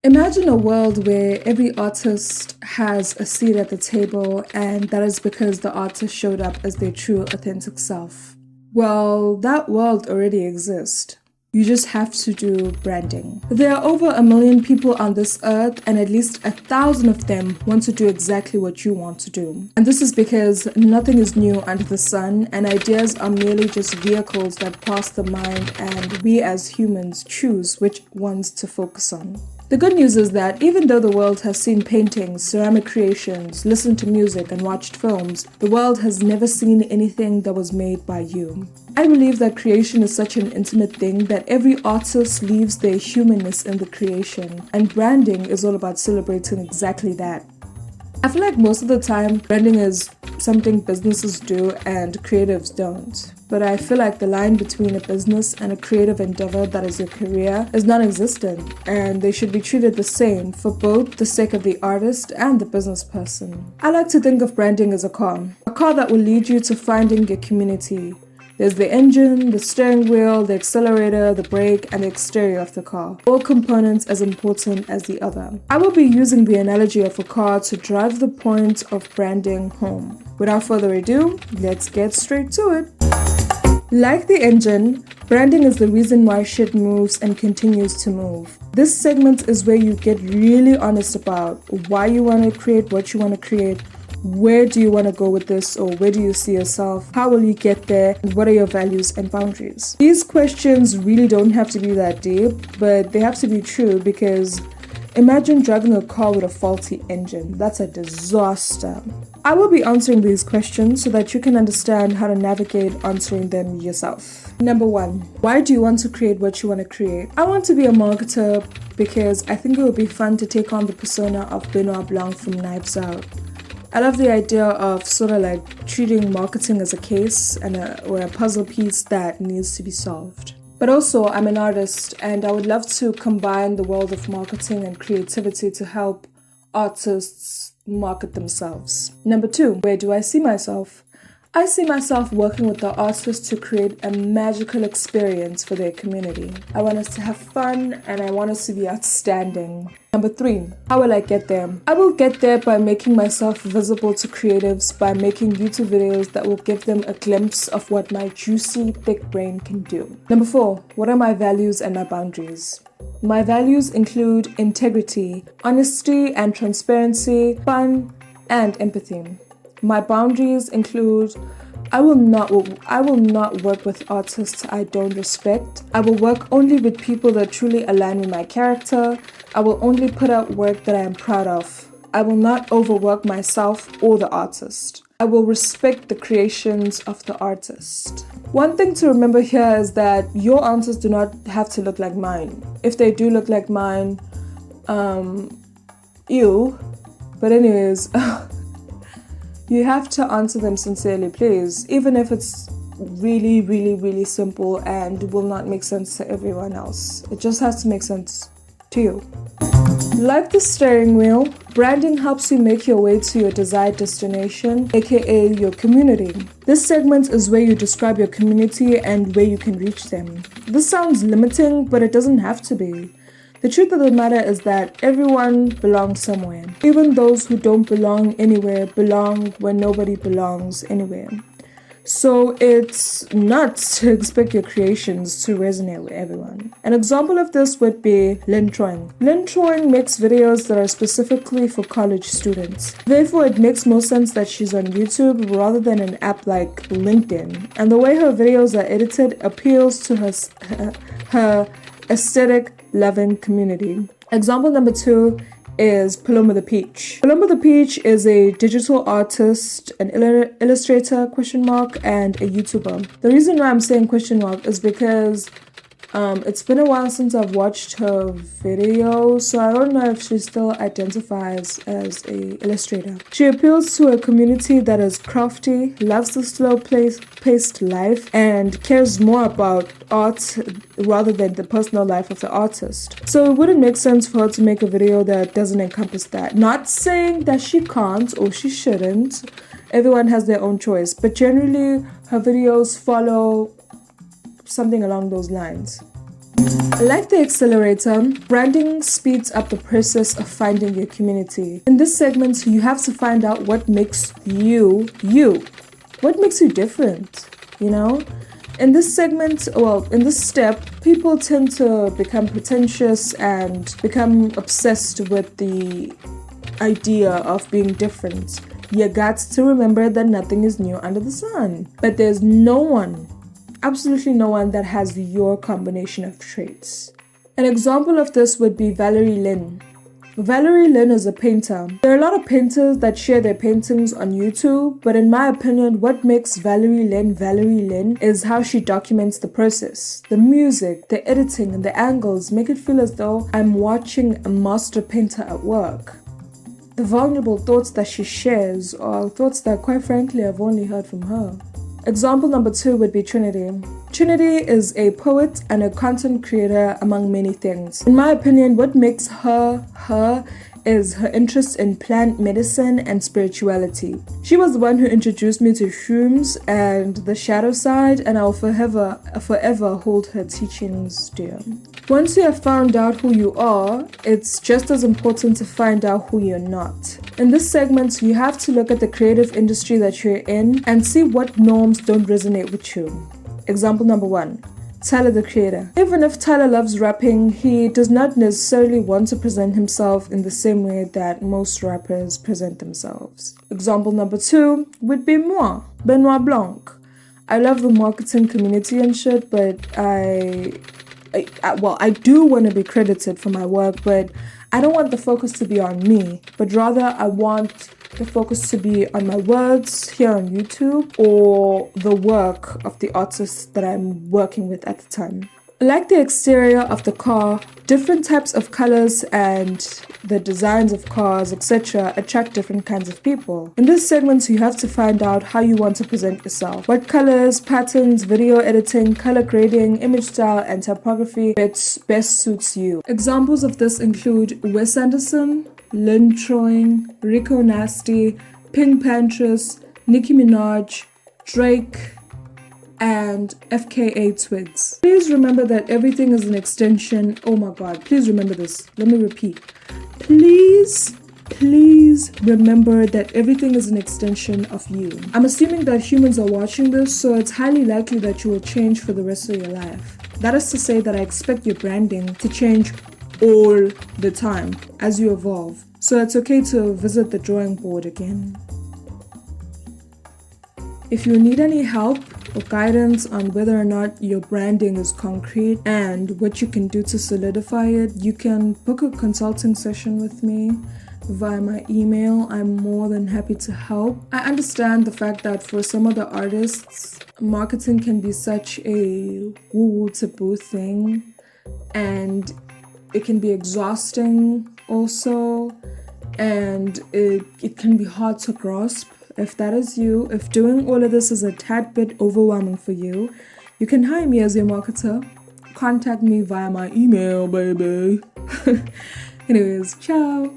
Imagine a world where every artist has a seat at the table, and that is because the artist showed up as their true, authentic self. Well, that world already exists. You just have to do branding. There are over 1 million people on this earth, and at least 1,000 of them want to do exactly what you want to do. And this is because nothing is new under the sun, and ideas are merely just vehicles that pass the mind, and we as humans choose which ones to focus on. The good news is that even though the world has seen paintings, ceramic creations, listened to music, and watched films, the world has never seen anything that was made by you. I believe that creation is such an intimate thing that every artist leaves their humanness in the creation, and branding is all about celebrating exactly that. I feel like most of the time, branding is something businesses do and creatives don't. But I feel like the line between a business and a creative endeavor that is your career is non-existent, and they should be treated the same for both the sake of the artist and the business person. I like to think of branding as a car that will lead you to finding your community. There's the engine, the steering wheel, the accelerator, the brake, and the exterior of the car. All components as important as the other. I will be using the analogy of a car to drive the point of branding home. Without further ado, let's get straight to it. Like the engine, branding is the reason why shit moves and continues to move. This segment is where you get really honest about why you want to create what you want to create. Where do you want to go with this, or where do you see yourself? How will you get there? And what are your values and boundaries? These questions really don't have to be that deep, but they have to be true because imagine driving a car with a faulty engine. That's a disaster. I will be answering these questions so that you can understand how to navigate answering them yourself. Number 1, why do you want to create what you want to create? I want to be a marketer because I think it would be fun to take on the persona of Benoit Blanc from Knives Out. I love the idea of sort of like treating marketing as a case or a puzzle piece that needs to be solved. But also, I'm an artist and I would love to combine the world of marketing and creativity to help artists market themselves. Number 2, where do I see myself? I see myself working with the artists to create a magical experience for their community. I want us to have fun and I want us to be outstanding. Number 3, how will I get there? I will get there by making myself visible to creatives by making YouTube videos that will give them a glimpse of what my juicy, thick brain can do. Number 4, what are my values and my boundaries? My values include integrity, honesty and transparency, fun, and empathy. My boundaries include I will not work with artists I don't respect. I will work only with people that truly align with my character. I will only put out work that I am proud of. I will not overwork myself or the artist. I will respect the creations of the artist. One thing to remember here is that your answers do not have to look like mine. If they do look like mine, ew. But anyways, you have to answer them sincerely, please, even if it's really, really, really simple and will not make sense to everyone else. It just has to make sense to you. Like the steering wheel, branding helps you make your way to your desired destination, aka your community. This segment is where you describe your community and where you can reach them. This sounds limiting, but it doesn't have to be. The truth of the matter is that everyone belongs somewhere. Even those who don't belong anywhere belong where nobody belongs anywhere. So it's nuts to expect your creations to resonate with everyone. An example of this would be Lynn Troing. Lynn Troing makes videos that are specifically for college students. Therefore, it makes more sense that she's on YouTube rather than an app like LinkedIn. And the way her videos are edited appeals to her aesthetic-loving community. Example number 2 is Paloma the Peach. Paloma the Peach is a digital artist, an illustrator, and a YouTuber. The reason why I'm saying ? Is because it's been a while since I've watched her videos, so I don't know if she still identifies as an illustrator. She appeals to a community that is crafty, loves the slow-paced life, and cares more about art rather than the personal life of the artist. So it wouldn't make sense for her to make a video that doesn't encompass that. Not saying that she can't or she shouldn't. Everyone has their own choice, but generally her videos follow something along those lines. Like the accelerator, branding speeds up the process of finding your community. In this segment, you have to find out what makes you, you. What makes you different, you know? In this segment, in this step, people tend to become pretentious and become obsessed with the idea of being different. You got to remember that nothing is new under the sun. But there's no one, absolutely no one, that has your combination of traits. An example of this would be Valerie Lynn. Valerie Lynn is a painter. There are a lot of painters that share their paintings on YouTube, but in my opinion, what makes Valerie Lynn is how she documents the process. The music, the editing, and the angles make it feel as though I'm watching a master painter at work. The vulnerable thoughts that she shares are thoughts that, quite frankly, I've only heard from her. Example number 2 would be Trinity. Trinity is a poet and a content creator among many things. In my opinion, what makes her is her interest in plant medicine and spirituality. She was the one who introduced me to shrooms and the shadow side, and I'll forever hold her teachings dear. Once you have found out who you are, it's just as important to find out who you're not. In this segment, you have to look at the creative industry that you're in and see what norms don't resonate with you. Example number 1. Tyler the Creator. Even if Tyler loves rapping, he does not necessarily want to present himself in the same way that most rappers present themselves. Example number 2 would be moi, Benoit Blanc. I love the marketing community and shit, but I do want to be credited for my work, but I don't want the focus to be on me, but rather I want the focus to be on my words here on YouTube or the work of the artist that I'm working with at the time. Like the exterior of the car, different types of colors and the designs of cars, etc. attract different kinds of people. In this segment, you have to find out how you want to present yourself. What colors, patterns, video editing, color grading, image style, and typography best suits you. Examples of this include Wes Anderson, Lynn Troing, Rico Nasty, Pink Pantress, Nicki Minaj, Drake, and FKA Twigs. Please remember that everything is an extension. Oh my god, please remember this. Let me repeat. Please remember that everything is an extension of you. I'm assuming that humans are watching this, so it's highly likely that you will change for the rest of your life. That is to say that I expect your branding to change all the time as you evolve. So it's okay to visit the drawing board again. If you need any help or guidance on whether or not your branding is concrete and what you can do to solidify it, you can book a consulting session with me via my email. I'm more than happy to help. I understand the fact that for some of the artists, marketing can be such a woo-woo taboo thing, and it can be exhausting also, and it can be hard to grasp. If that is you, if doing all of this is a tad bit overwhelming for you, you can hire me as your marketer. Contact me via my email, baby. Anyways, ciao.